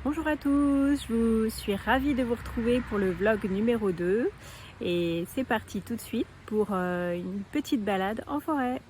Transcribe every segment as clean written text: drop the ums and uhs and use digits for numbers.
Bonjour à tous, je suis ravie de vous retrouver pour le vlog numéro 2 et c'est parti tout de suite pour une petite balade en forêt.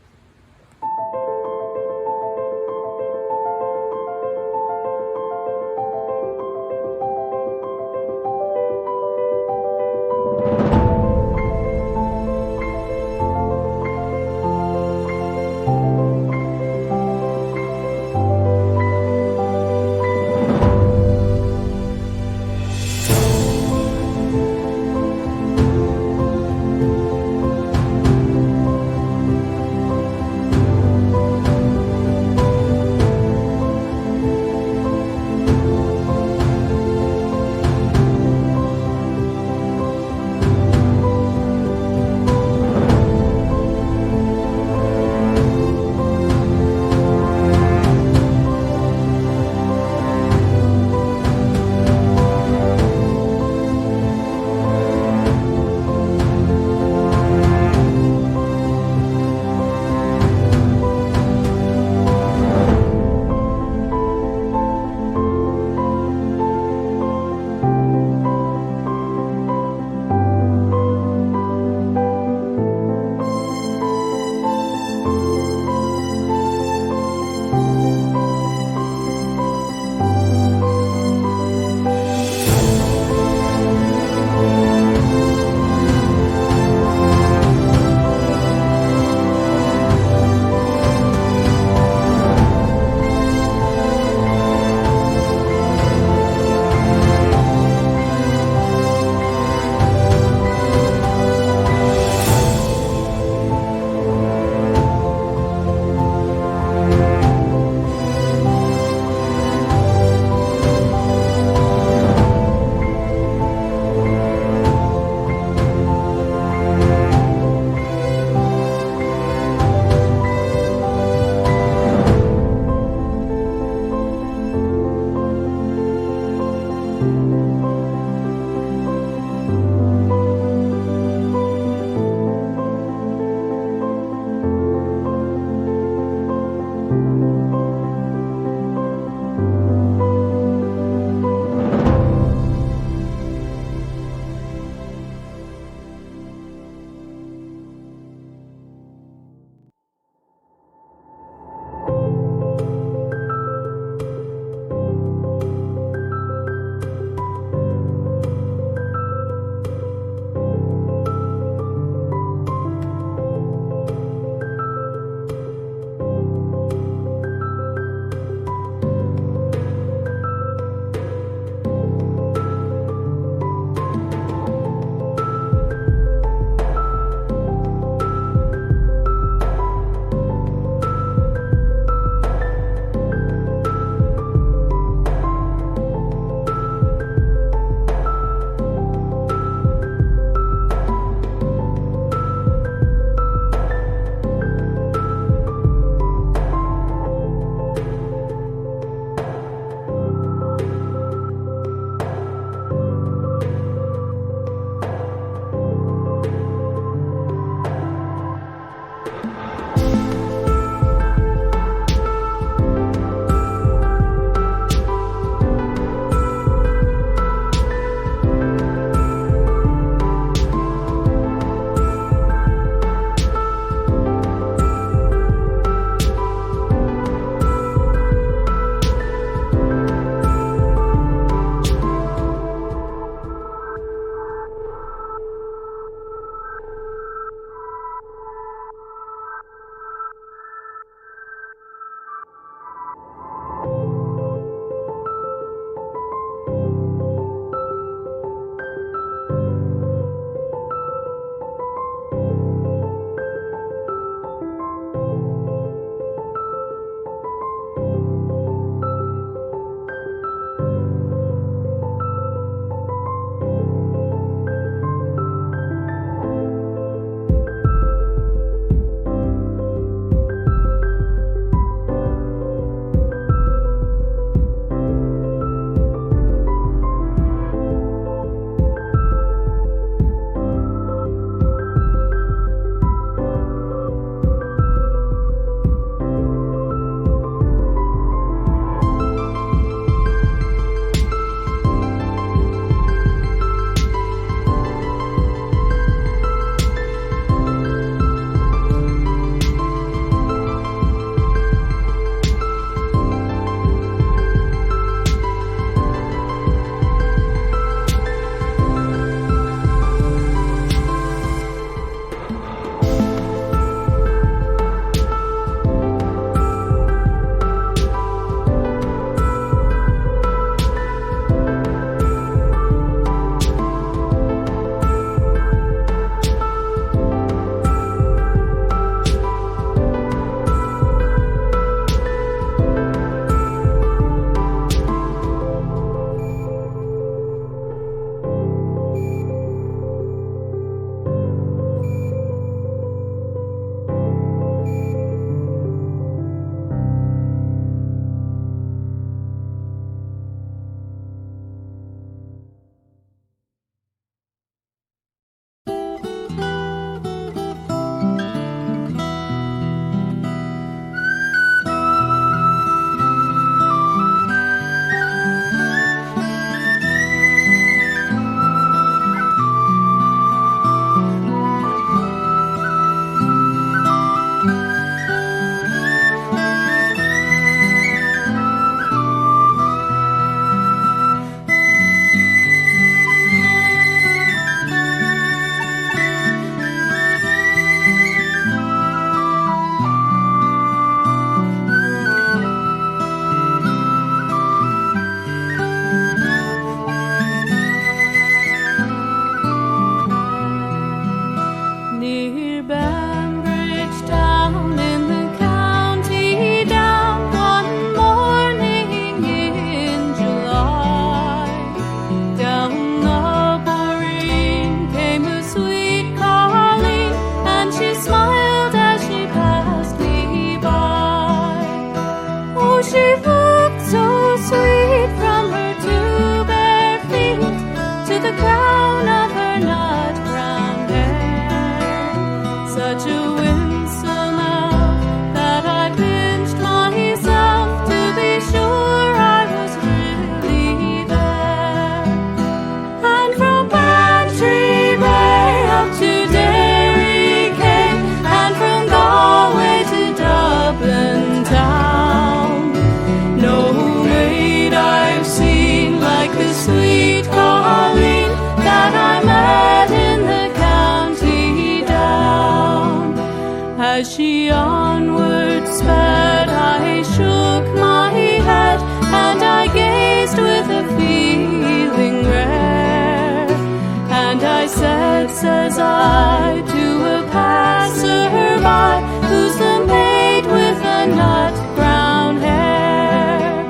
says I to a passerby, who's the maid with the nut brown hair.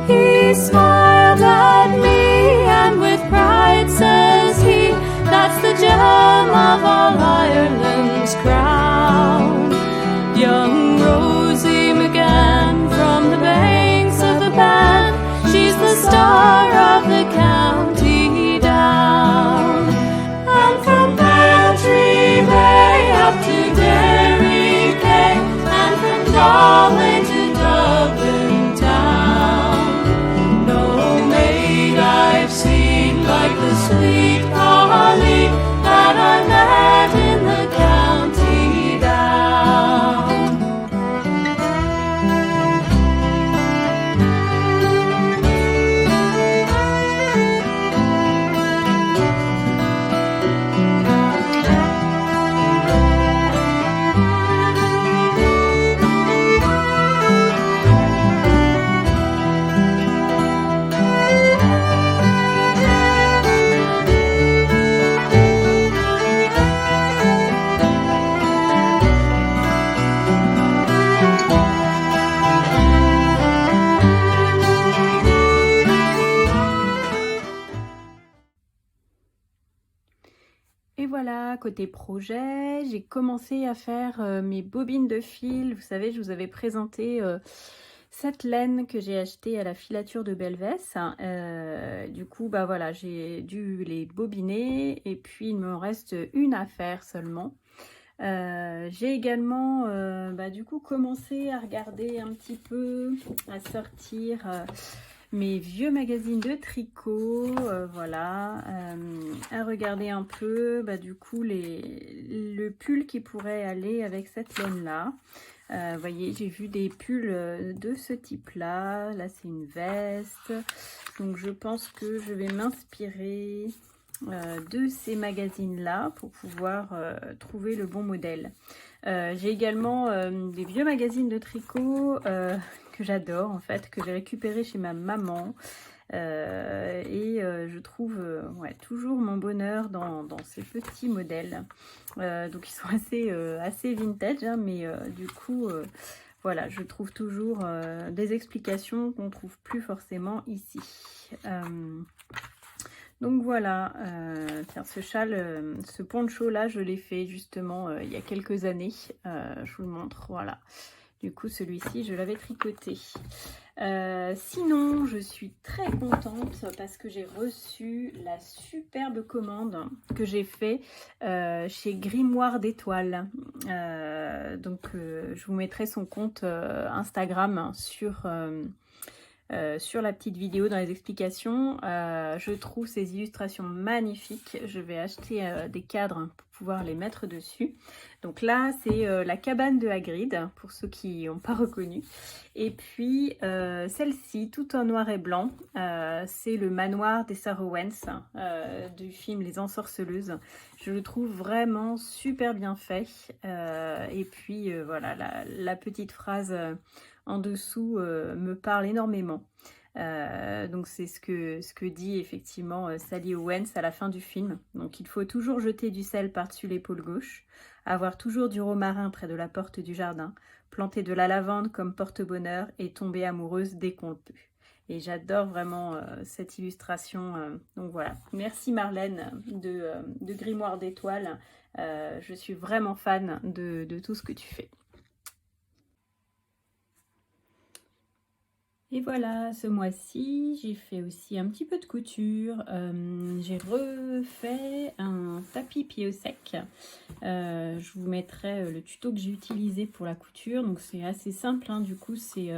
He smiled at me, and with pride says he, that's the gem of all Ireland's crown. Young Rosie McGann from the banks of the Bann, she's the star of the county down. And from Bantry Bay up to Derry Quay, and from Galway to Dublin town, no maid I've seen like the sweet Colleen that I met in the county down. Et voilà, côté projet, j'ai commencé à faire mes bobines de fil. Vous savez, je vous avais présenté cette laine que j'ai achetée à la filature de Belvès. Du coup, bah voilà, j'ai dû les bobiner et puis il me reste une à faire seulement. J'ai également du coup commencé à regarder un petit peu, à sortir mes vieux magazines de tricot, voilà, à regarder un peu du coup le pull qui pourrait aller avec cette laine là. Vous voyez, j'ai vu des pulls de ce type là, c'est une veste, donc je pense que je vais m'inspirer de ces magazines là pour pouvoir trouver le bon modèle. J'ai également des vieux magazines de tricot que j'adore en fait, que j'ai récupéré chez ma maman je trouve toujours mon bonheur dans ces petits modèles. Donc ils sont assez vintage hein, mais du coup voilà, je trouve toujours des explications qu'on ne trouve plus forcément ici. Donc voilà, tiens, ce châle, ce poncho là, je l'ai fait justement il y a quelques années. Je vous le montre, voilà. Du coup, celui-ci, je l'avais tricoté. Sinon, je suis très contente parce que j'ai reçu la superbe commande que j'ai fait chez Grimoire d'Étoiles. Je vous mettrai son compte Instagram sur la petite vidéo dans les explications. Je trouve ces illustrations magnifiques. Je vais acheter des cadres pour pouvoir les mettre dessus. Donc là, c'est la cabane de Hagrid, pour ceux qui n'ont pas reconnu. Et puis, celle-ci, tout en noir et blanc, c'est le manoir des Sarowens du film Les Ensorceleuses. Je le trouve vraiment super bien fait. Et puis, voilà, la petite phrase en dessous me parle énormément. Donc c'est ce que dit effectivement Sally Owens à la fin du film. Donc il faut toujours jeter du sel par-dessus l'épaule gauche, avoir toujours du romarin près de la porte du jardin, planter de la lavande comme porte-bonheur et tomber amoureuse dès qu'on le peut. Et j'adore vraiment cette illustration. Donc voilà, merci Marlène de Grimoire d'Étoiles. Je suis vraiment fan de tout ce que tu fais. Et voilà, ce mois-ci, j'ai fait aussi un petit peu de couture. J'ai refait un tapis pied au sec. Je vous mettrai le tuto que j'ai utilisé pour la couture. Donc c'est assez simple, hein. Du coup, c'est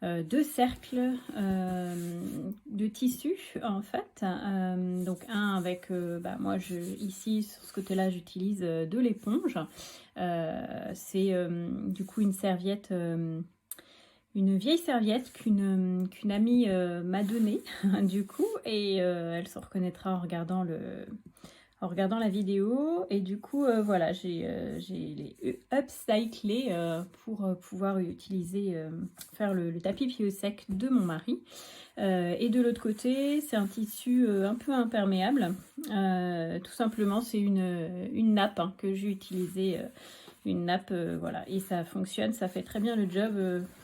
2 cercles de tissu en fait. Donc un avec, moi ici sur ce côté-là, j'utilise de l'éponge. C'est du coup une serviette. Une vieille serviette qu'une amie m'a donnée du coup et elle se reconnaîtra en en regardant la vidéo. Et du coup, voilà, j'ai les upcyclés pour pouvoir utiliser, faire le tapis pied sec de mon mari. Et de l'autre côté, c'est un tissu un peu imperméable. Tout simplement, c'est une nappe hein, que j'ai utilisée. Une nappe, voilà, et ça fonctionne, ça fait très bien le job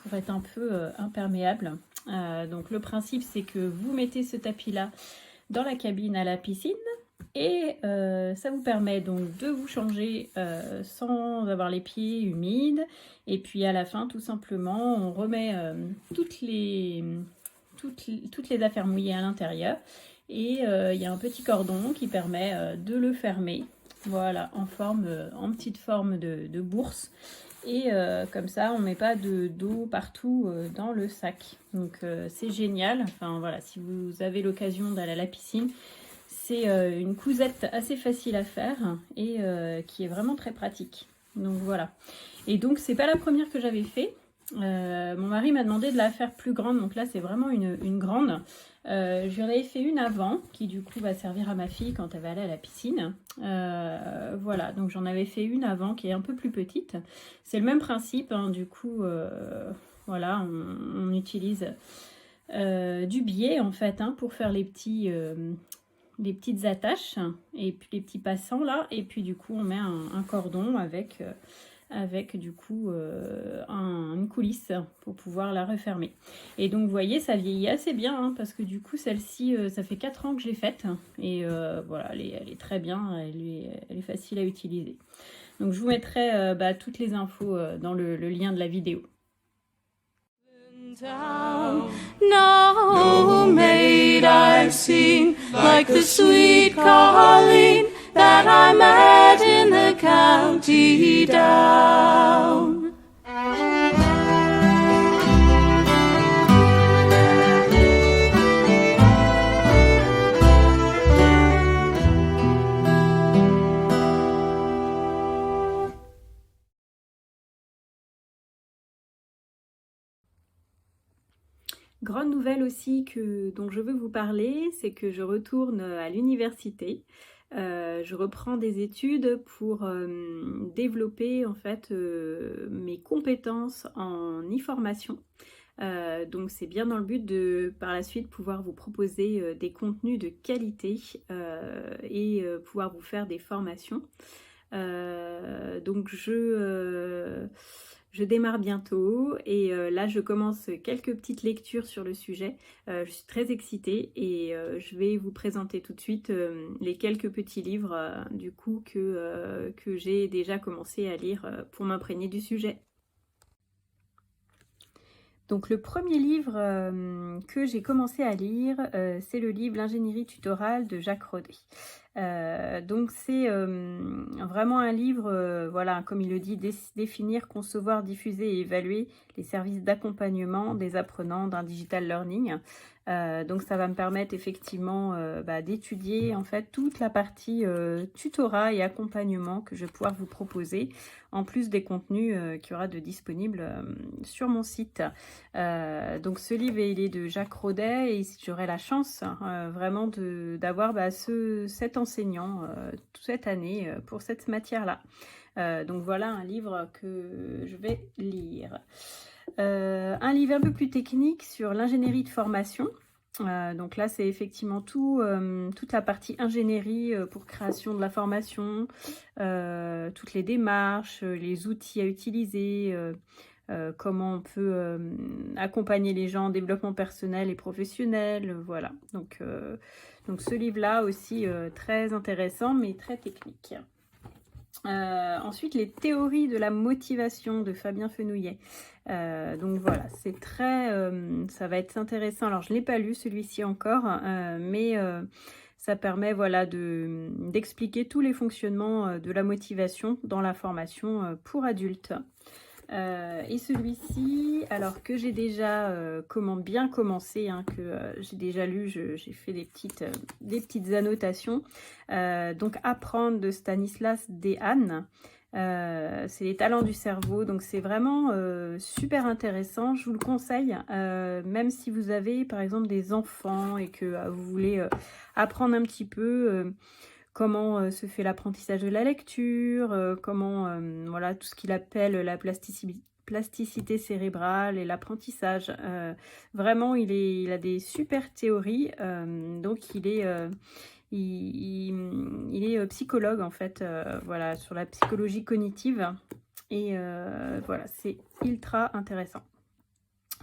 pour être un peu imperméable. Donc le principe, c'est que vous mettez ce tapis-là dans la cabine à la piscine et ça vous permet donc de vous changer sans avoir les pieds humides. Et puis à la fin, tout simplement, on remet toutes les affaires mouillées à l'intérieur. Et il y a un petit cordon qui permet de le fermer. Voilà, en petite forme de bourse. Et comme ça, on ne met pas d'eau partout dans le sac. Donc c'est génial. Enfin voilà, si vous avez l'occasion d'aller à la piscine, c'est une cousette assez facile à faire et qui est vraiment très pratique. Donc voilà. Et donc c'est pas la première que j'avais fait. Mon mari m'a demandé de la faire plus grande, donc là c'est vraiment une grande. Je lui en avais fait une avant, qui du coup va servir à ma fille quand elle va aller à la piscine. Voilà, donc j'en avais fait une avant qui est un peu plus petite. C'est le même principe, hein, du coup, voilà, on utilise du biais en fait hein, pour faire les petites attaches et puis les petits passants là. Et puis du coup on met un cordon avec du coup une coulisse pour pouvoir la refermer. Et donc vous voyez, ça vieillit assez bien hein, parce que du coup celle-ci, ça fait 4 ans que je l'ai faite et voilà, elle est très bien, elle est facile à utiliser. Donc je vous mettrai toutes les infos dans le lien de la vidéo. No maid I've seen like the sweet Colleen that I met in the county down. Grande nouvelle aussi dont je veux vous parler, c'est que je retourne à l'université. Je reprends des études pour développer en fait mes compétences en e-formation. Donc c'est bien dans le but de par la suite pouvoir vous proposer des contenus de qualité et pouvoir vous faire des formations. Donc je démarre bientôt et là je commence quelques petites lectures sur le sujet. Je suis très excitée et je vais vous présenter tout de suite les quelques petits livres du coup que j'ai déjà commencé à lire pour m'imprégner du sujet. Donc le premier livre que j'ai commencé à lire, c'est le livre L'ingénierie tutorale de Jacques Rodet. Donc c'est vraiment un livre, voilà, comme il le dit, définir, concevoir, diffuser et évaluer les services d'accompagnement des apprenants d'un digital learning. Donc ça va me permettre effectivement d'étudier en fait toute la partie tutorat et accompagnement que je vais pouvoir vous proposer, en plus des contenus qu'il y aura de disponibles sur mon site. Donc ce livre il est de Jacques Rodet et j'aurai la chance vraiment d'avoir cet enseignant toute cette année pour cette matière-là. Donc voilà un livre que je vais lire. Un livre un peu plus technique sur l'ingénierie de formation. Donc là c'est effectivement toute la partie ingénierie pour création de la formation, toutes les démarches, les outils à utiliser, comment on peut accompagner les gens en développement personnel et professionnel, voilà. Donc ce livre-là aussi très intéressant mais très technique. Ensuite, les théories de la motivation de Fabien Fenouillet. Donc voilà, c'est ça va être intéressant. Alors, je ne l'ai pas lu celui-ci encore, mais ça permet voilà, d'expliquer tous les fonctionnements de la motivation dans la formation pour adultes. Et celui-ci, alors que j'ai déjà bien commencé, hein, que j'ai déjà lu, j'ai fait des petites annotations. Donc Apprendre de Stanislas Dehaene, c'est les talents du cerveau, donc c'est vraiment super intéressant, je vous le conseille, même si vous avez par exemple des enfants et que vous voulez apprendre un petit peu comment se fait l'apprentissage de la lecture, comment, voilà, tout ce qu'il appelle la plasticité cérébrale et l'apprentissage. Vraiment, il a des super théories, donc il est psychologue en fait, voilà, sur la psychologie cognitive et voilà, c'est ultra intéressant.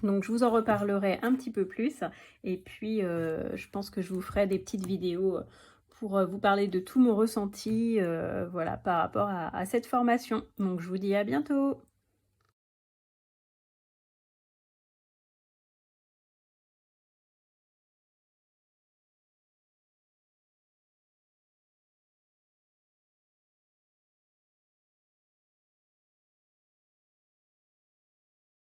Donc je vous en reparlerai un petit peu plus et puis je pense que je vous ferai des petites vidéos pour vous parler de tout mon ressenti, voilà, par rapport à cette formation. Donc je vous dis à bientôt!